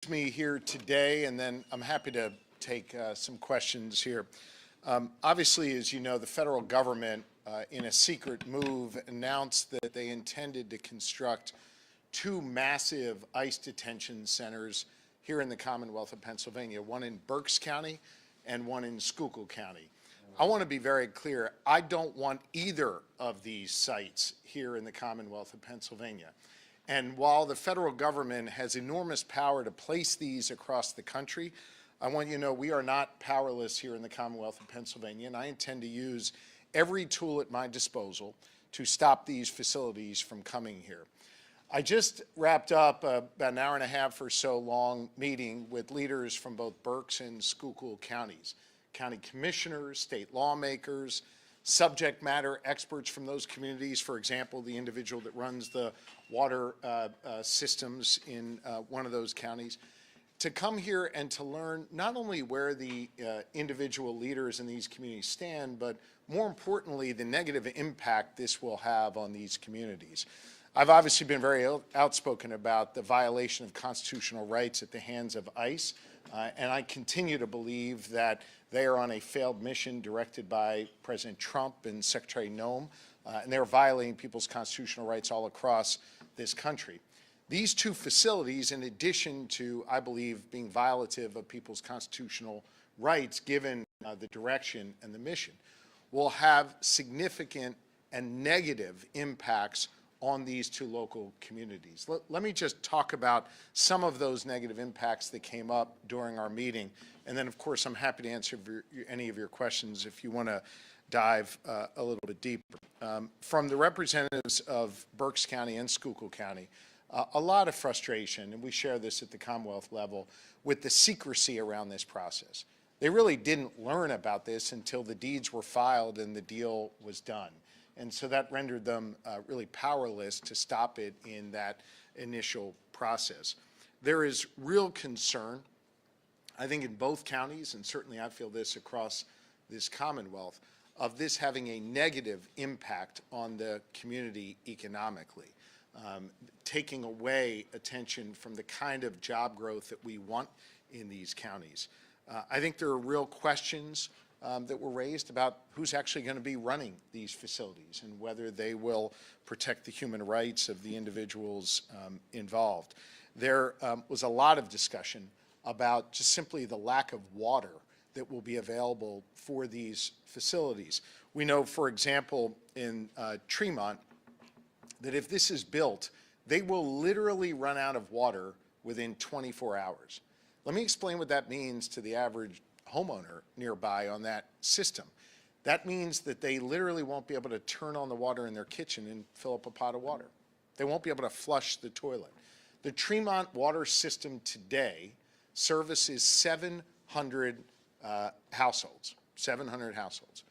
brings me here today, and then I'm happy to take some questions here. Obviously, as you know, the federal government, in a secret move, announced that they intended to construct two massive ICE detention centers here in the Commonwealth of Pennsylvania, one in Berks County and one in Schuylkill County. I want to be very clear. I don't want either of these sites here in the Commonwealth of Pennsylvania. And while the federal government has enormous power to place these across the country, I want you to know we are not powerless here in the Commonwealth of Pennsylvania, and I intend to use every tool at my disposal to stop these facilities from coming here. I just wrapped up about an hour and a half or so long meeting with leaders from both Berks and Schuylkill counties, county commissioners, state lawmakers, subject matter experts from those communities. For example, the individual that runs the water systems in one of those counties, to come here and to learn not only where the individual leaders in these communities stand, but more importantly, the negative impact this will have on these communities. I've obviously been very outspoken about the violation of constitutional rights at the hands of ICE, and I continue to believe that they are on a failed mission directed by President Trump and Secretary Noem, and they're violating people's constitutional rights all across this country. These two facilities, in addition to, I believe, being violative of people's constitutional rights given the direction and the mission, will have significant and negative impacts on these two local communities. Let me just talk about some of those negative impacts that came up during our meeting, and then of course I'm happy to answer any of your questions if you want to dive a little bit deeper. From the representatives of Berks County and Schuylkill County, a lot of frustration, and we share this at the Commonwealth level, with the secrecy around this process. They really didn't learn about this until the deeds were filed and the deal was done. And so that rendered them really powerless to stop it in that initial process. There is real concern, I think in both counties, and certainly I feel this across this Commonwealth, of this having a negative impact on the community economically, taking away attention from the kind of job growth that we want in these counties. I think there are real questions that were raised about who's actually going to be running these facilities and whether they will protect the human rights of the individuals involved. There was a lot of discussion about just simply the lack of water that will be available for these facilities. We know, for example, in Tremont, that if this is built, they will literally run out of water within 24 hours. Let me explain what that means to the average homeowner nearby on that system. That means that they literally won't be able to turn on the water in their kitchen and fill up a pot of water. They won't be able to flush the toilet. The Tremont water system today services 700 households, 700 households.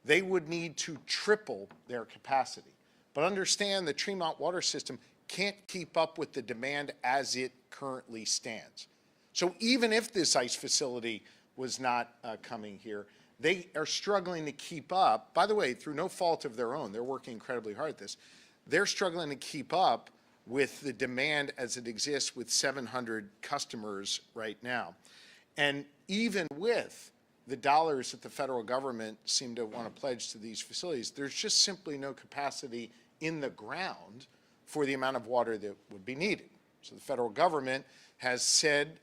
They would need to triple their capacity. But understand the Tremont water system can't keep up with the demand as it currently stands. So even if this ICE facility was not coming here, they are struggling to keep up. By the way, through no fault of their own, they're working incredibly hard at this. They're struggling to keep up with the demand as it exists with 700 customers right now. And even with the dollars that the federal government seem to want to pledge to these facilities, there's just simply no capacity in the ground for the amount of water that would be needed. So the federal government has said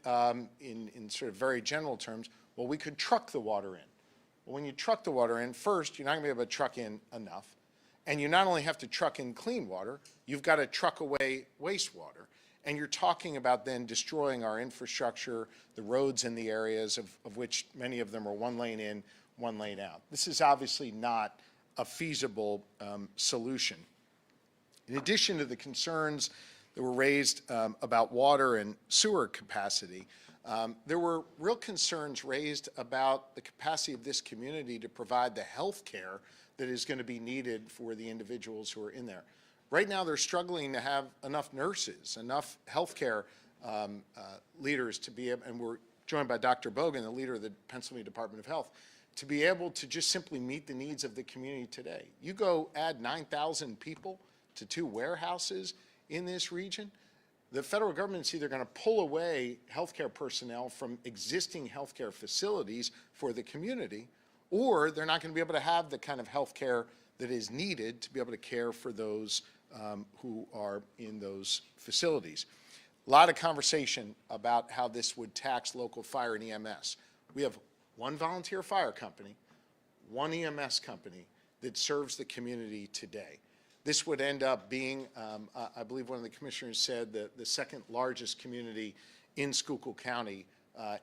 in sort of very general terms, well, we could truck the water in. Well, when you truck the water in, first, you're not going to be able to truck in enough. And you not only have to truck in clean water, you've got to truck away wastewater. And you're talking about then destroying our infrastructure, the roads in the areas of which many of them are one lane in, one lane out. This is obviously not a feasible solution. In addition to the concerns that were raised about water and sewer capacity, there were real concerns raised about the capacity of this community to provide the health care that is going to be needed for the individuals who are in there. Right now, they're struggling to have enough nurses, enough healthcare leaders to be able, and we're joined by Dr. Bogan, the leader of the Pennsylvania Department of Health, to be able to just simply meet the needs of the community today. You go add 9,000 people to 2 warehouses in this region, the federal government's either going to pull away healthcare personnel from existing healthcare facilities for the community, or they're not going to be able to have the kind of healthcare that is needed to be able to care for those who are in those facilities. A lot of conversation about how this would tax local fire and EMS. We have one volunteer fire company, one EMS company that serves the community today. This would end up being, I believe one of the commissioners said, the second largest community in Schuylkill County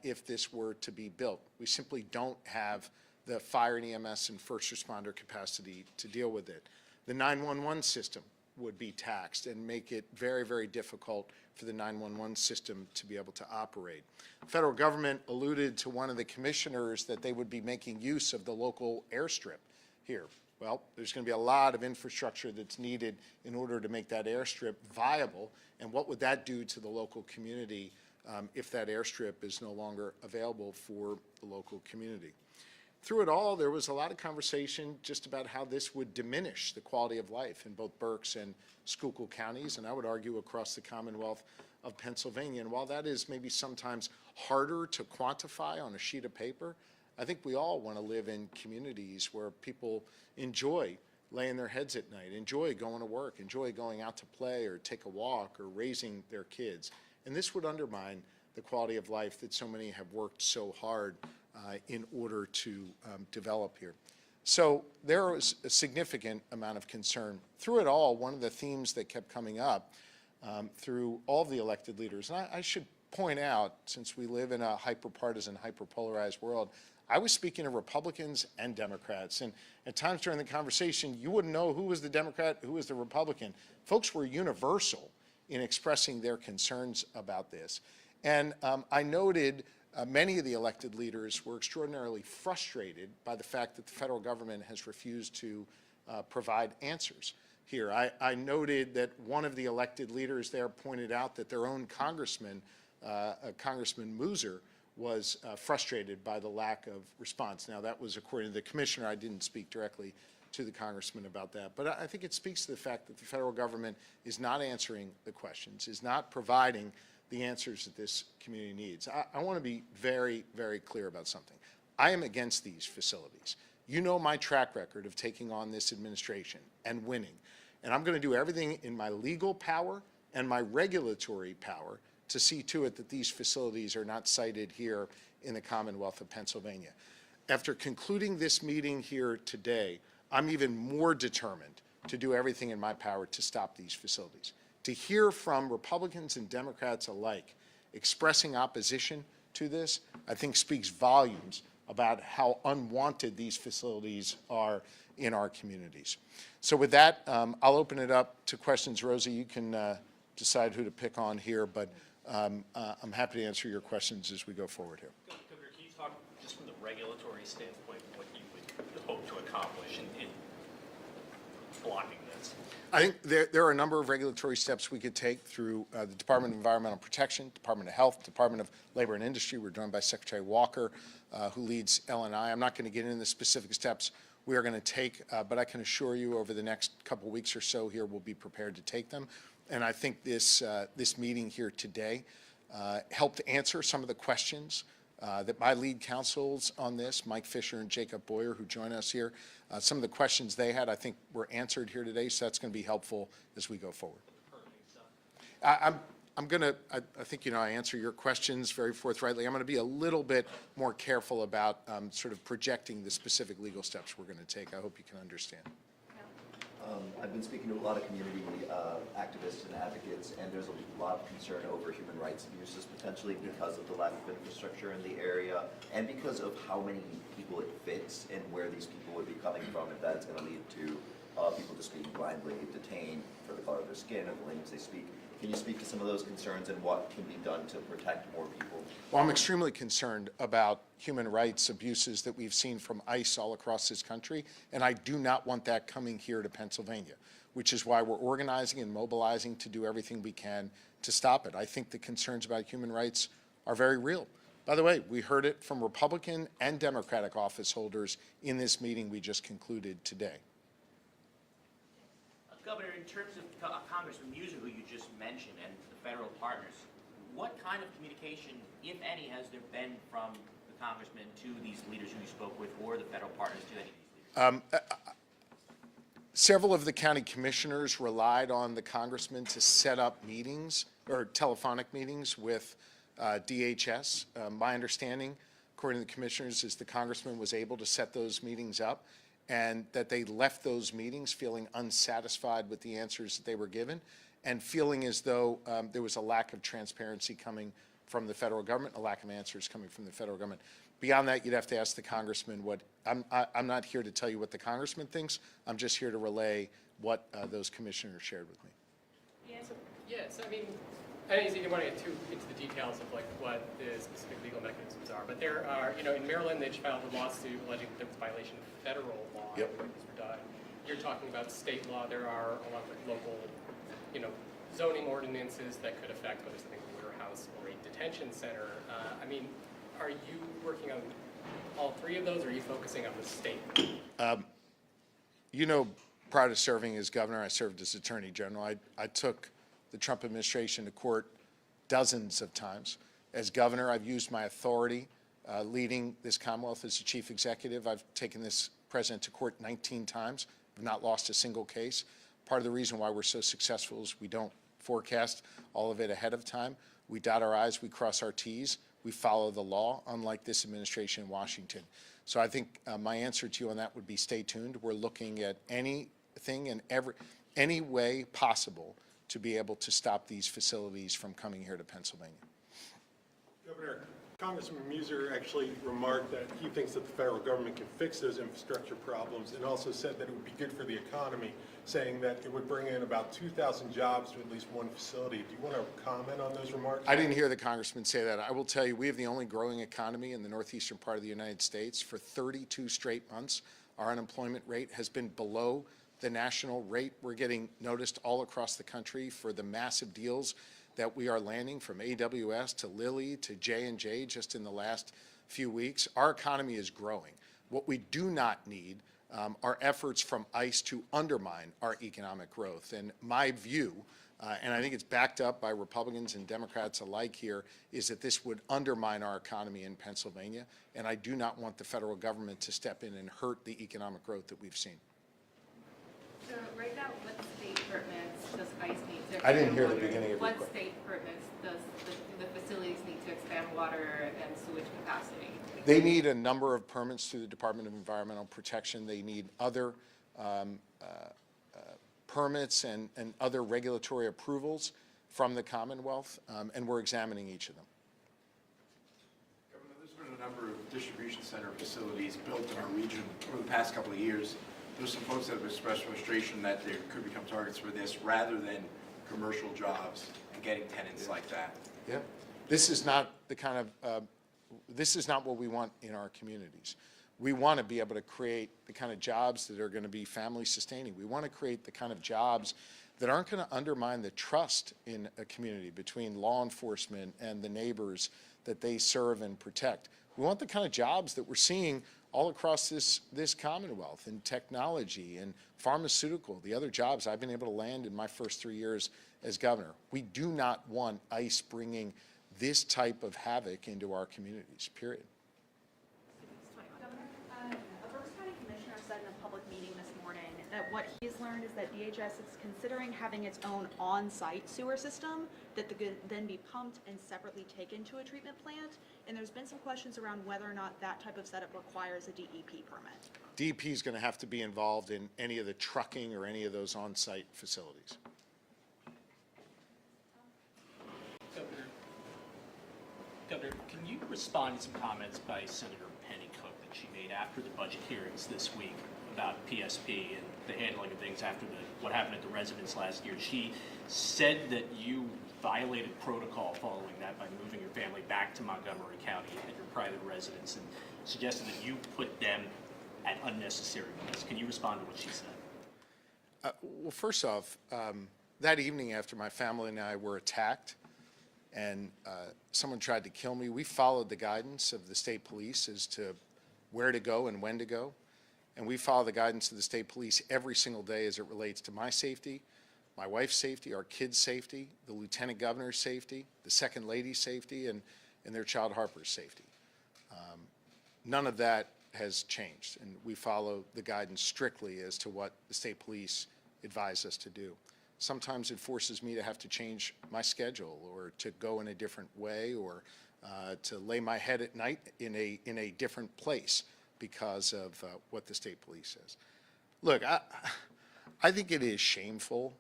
if this were to be built. We simply don't have the fire and EMS and first responder capacity to deal with it. The 911 system would be taxed and make it very, very difficult for the 911 system to be able to operate. The federal government alluded to one of the commissioners that they would be making use of the local airstrip here. Well, there's going to be a lot of infrastructure that's needed in order to make that airstrip viable, and what would that do to the local community if that airstrip is no longer available for the local community? Through it all, there was a lot of conversation just about how this would diminish the quality of life in both Berks and Schuylkill counties, and I would argue across the Commonwealth of Pennsylvania. And while that is maybe sometimes harder to quantify on a sheet of paper, I think we all want to live in communities where people enjoy laying their heads at night, enjoy going to work, enjoy going out to play or take a walk or raising their kids. And this would undermine the quality of life that so many have worked so hard in order to develop here. So there was a significant amount of concern. Through it all, one of the themes that kept coming up through all of the elected leaders, and I should point out, since we live in a hyper-partisan, hyper-polarized world, I was speaking to Republicans and Democrats, and at times during the conversation, you wouldn't know who was the Democrat, who was the Republican. Folks were universal in expressing their concerns about this. And I noted many of the elected leaders were extraordinarily frustrated by the fact that the federal government has refused to provide answers here. I noted that one of the elected leaders there pointed out that their own congressman, Congressman Mooser, was frustrated by the lack of response. Now, that was according to the commissioner. I didn't speak directly to the congressman about that. But I think it speaks to the fact that the federal government is not answering the questions, is not providing the answers that this community needs. I want to be very, very clear about something. I am against these facilities. You know my track record of taking on this administration and winning. And I'm going to do everything in my legal power and my regulatory power to see to it that these facilities are not sited here in the Commonwealth of Pennsylvania. After concluding this meeting here today, I'm even more determined to do everything in my power to stop these facilities. To hear from Republicans and Democrats alike expressing opposition to this, I think speaks volumes about how unwanted these facilities are in our communities. So with that, I'll open it up to questions. Rosie, you can decide who to pick on here, but I'm happy to answer your questions as we go forward here. Governor, can you talk just from the regulatory standpoint what you would hope to accomplish in blocking this? I think there are a number of regulatory steps we could take through the Department of Environmental Protection, Department of Health, Department of Labor and Industry. We're joined by Secretary Walker, who leads L&I. I'm not going to get into the specific steps we are going to take, but I can assure you over the next couple of weeks or so here, we'll be prepared to take them. And I think this meeting here today helped answer some of the questions that my lead counsels on this, Mike Fisher and Jacob Boyer, who join us here, some of the questions they had, I think, were answered here today, so that's going to be helpful as we go forward. I'm going to, I think, I answer your questions very forthrightly. I'm going to be a little bit more careful about sort of projecting the specific legal steps we're going to take. I hope you can understand. I've been speaking to a lot of community activists and advocates, and there's a lot of concern over human rights abuses potentially because of the lack of infrastructure in the area and because of how many people it fits and where these people would be coming from, if that's going to lead to people just being blindly detained for the color of their skin or the language they speak. Can you speak to some of those concerns and what can be done to protect more people? Well, I'm extremely concerned about human rights abuses that we've seen from ICE all across this country, and I do not want that coming here to Pennsylvania, which is why we're organizing and mobilizing to do everything we can to stop it. I think the concerns about human rights are very real. By the way, we heard it from Republican and Democratic office holders in this meeting we just concluded today. Governor, in terms of Congressman Mooser, who you just mentioned, and the federal partners. What kind of communication, if any, has there been from the congressman to these leaders who you spoke with, or the federal partners to any of these leaders? Several of the county commissioners relied on the congressman to set up meetings or telephonic meetings with DHS. My understanding, according to the commissioners, is the congressman was able to set those meetings up and that they left those meetings feeling unsatisfied with the answers that they were given and feeling as though there was a lack of transparency coming from the federal government, a lack of answers coming from the federal government. Beyond that, you'd have to ask the congressman what, I'm not here to tell you what the congressman thinks. I'm just here to relay what those commissioners shared with me. Yes, I mean, I don't think you want to get too into the details of like what the specific legal mechanisms are, but there are, you know, in Maryland, they filed a lawsuit alleging that there was a violation of federal law. Yep. When these were done. You're talking about state law. There are a lot of local, you know, zoning ordinances that could affect whether something is a warehouse or a detention center. I mean, are you working on all three of those, or are you focusing on the state? You know, prior to serving as governor, I served as attorney general. I took the Trump administration to court dozens of times. As governor, I've used my authority leading this Commonwealth as the chief executive. I've taken this president to court 19 times. I've not lost a single case. Part of the reason why we're so successful is we don't forecast all of it ahead of time. We dot our I's, we cross our T's, we follow the law, unlike this administration in Washington. So I think my answer to you on that would be stay tuned. We're looking at anything and any way possible to be able to stop these facilities from coming here to Pennsylvania. Governor, Congressman Muser actually remarked that he thinks that the federal government can fix those infrastructure problems, and also said that it would be good for the economy, saying that it would bring in about 2,000 jobs to at least one facility. Do you want to comment on those remarks? I didn't hear the congressman say that. I will tell you, we have the only growing economy in the northeastern part of the United States. For 32 straight months, our unemployment rate has been below the national rate. We're getting noticed all across the country for the massive deals that we are landing, from AWS to Lilly to J&J just in the last few weeks. Our economy is growing. What we do not need are efforts from ICE to undermine our economic growth. And my view, and I think it's backed up by Republicans and Democrats alike here, is that this would undermine our economy in Pennsylvania. And I do not want the federal government to step in and hurt the economic growth that we've seen. So right now, what state permits does ICE need to I didn't hear the water? beginning of your What question. state permits does the facilities need to expand water and sewage capacity? They need a number of permits through the Department of Environmental Protection. They need other permits and other regulatory approvals from the Commonwealth, and we're examining each of them. Governor, there's been a number of distribution center facilities built in our region over the past couple of years. There's some folks that have expressed frustration that they could become targets for this rather than commercial jobs and getting tenants like that. Yeah. This is not the kind of, this is not what we want in our communities. We want to be able to create the kind of jobs that are going to be family sustaining. We want to create the kind of jobs that aren't going to undermine the trust in a community between law enforcement and the neighbors that they serve and protect. We want the kind of jobs that we're seeing all across this Commonwealth, in technology and pharmaceutical, the other jobs I've been able to land in my first 3 years as governor. We do not want ICE bringing this type of havoc into our communities, period. Governor, a Berks County commissioner said in a public meeting this morning that what he's learned is that DHS is considering having its own on-site sewer system that could then be pumped and separately taken to a treatment plant. And there's been some questions around whether or not that type of setup requires a DEP permit. DEP is going to have to be involved in any of the trucking or any of those on-site facilities. Governor, can you respond to some comments by Senator Penny Cook that she made after the budget hearings this week about PSP and the handling of things after what happened at the residence last year? She said that you violated protocol following that by moving your family back to Montgomery County at your private residence, and suggested that you put them at unnecessary risk. Can you respond to what she said? Well, first off, that evening after my family and I were attacked and someone tried to kill me, we followed the guidance of the state police as to where to go and when to go. And we follow the guidance of the state police every single day as it relates to my safety, my wife's safety, our kids' safety, the lieutenant governor's safety, the second lady's safety, and their child Harper's safety. None of that has changed, and we follow the guidance strictly as to what the state police advise us to do. Sometimes it forces me to have to change my schedule or to go in a different way or to lay my head at night in a different place because of what the state police says. Look, I think it is shameful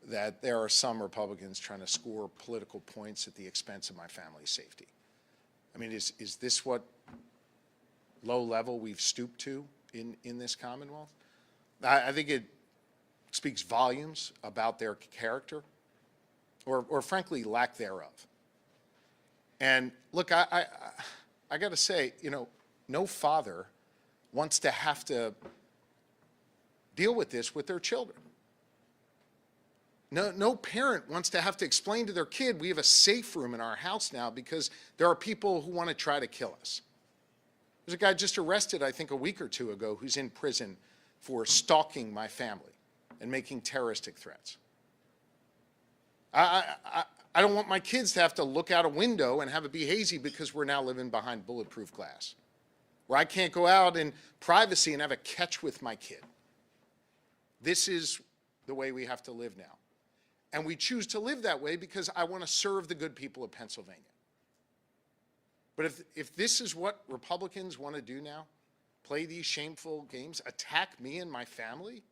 that there are some Republicans trying to score political points at the expense of my family's safety. I mean, is this what low level we've stooped to in this Commonwealth? I think it speaks volumes about their character or frankly, lack thereof. And look, I got to say, you know, no father wants to have to deal with this with their children. No parent wants to have to explain to their kid, we have a safe room in our house now because there are people who want to try to kill us. There's a guy just arrested, I think, a week or two ago who's in prison for stalking my family and making terroristic threats. I don't want my kids to have to look out a window and have it be hazy because we're now living behind bulletproof glass, where I can't go out in privacy and have a catch with my kid. This is the way we have to live now. And we choose to live that way because I want to serve the good people of Pennsylvania. But if this is what Republicans want to do now, play these shameful games, attack me and my family,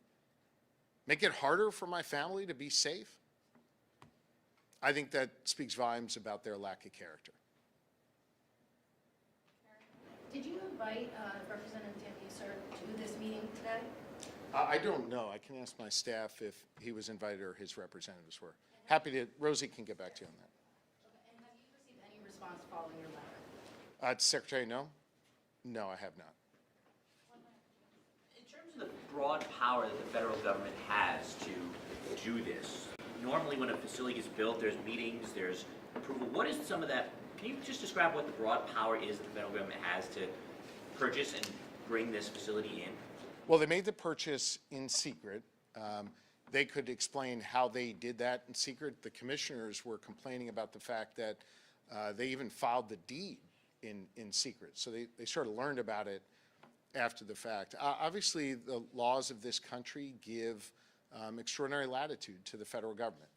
make it harder for my family to be safe, I think that speaks volumes about their lack of character. Did you invite Representative Dan Buser to this meeting today? I don't know. I can ask my staff if he was invited or his representatives were. Happy to, Rosie can get back to you on that. Okay, and have you received any response following your letter? Secretary, no? No, I have not. In terms of the broad power that the federal government has to do this, normally when a facility gets built, there's meetings, there's approval. What is some of that? Can you just describe what the broad power is that the federal government has to purchase and bring this facility in? Well, they made the purchase in secret. They could explain how they did that in secret. The commissioners were complaining about the fact that they even filed the deed in secret. So they sort of learned about it after the fact. Obviously, the laws of this country give extraordinary latitude to the federal government.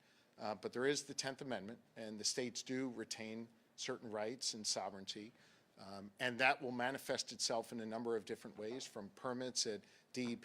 But there is the 10th Amendment, and the states do retain certain rights and sovereignty. And that will manifest itself in a number of different ways, from permits at DEP,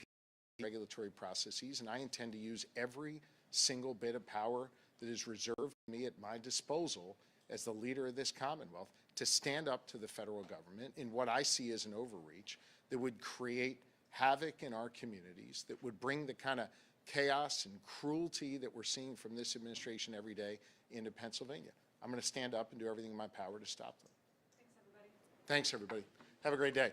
regulatory processes, and I intend to use every single bit of power that is reserved to me at my disposal as the leader of this Commonwealth to stand up to the federal government in what I see as an overreach that would create havoc in our communities, that would bring the kind of chaos and cruelty that we're seeing from this administration every day into Pennsylvania. I'm going to stand up and do everything in my power to stop them. Thanks, everybody. Thanks, everybody. Have a great day.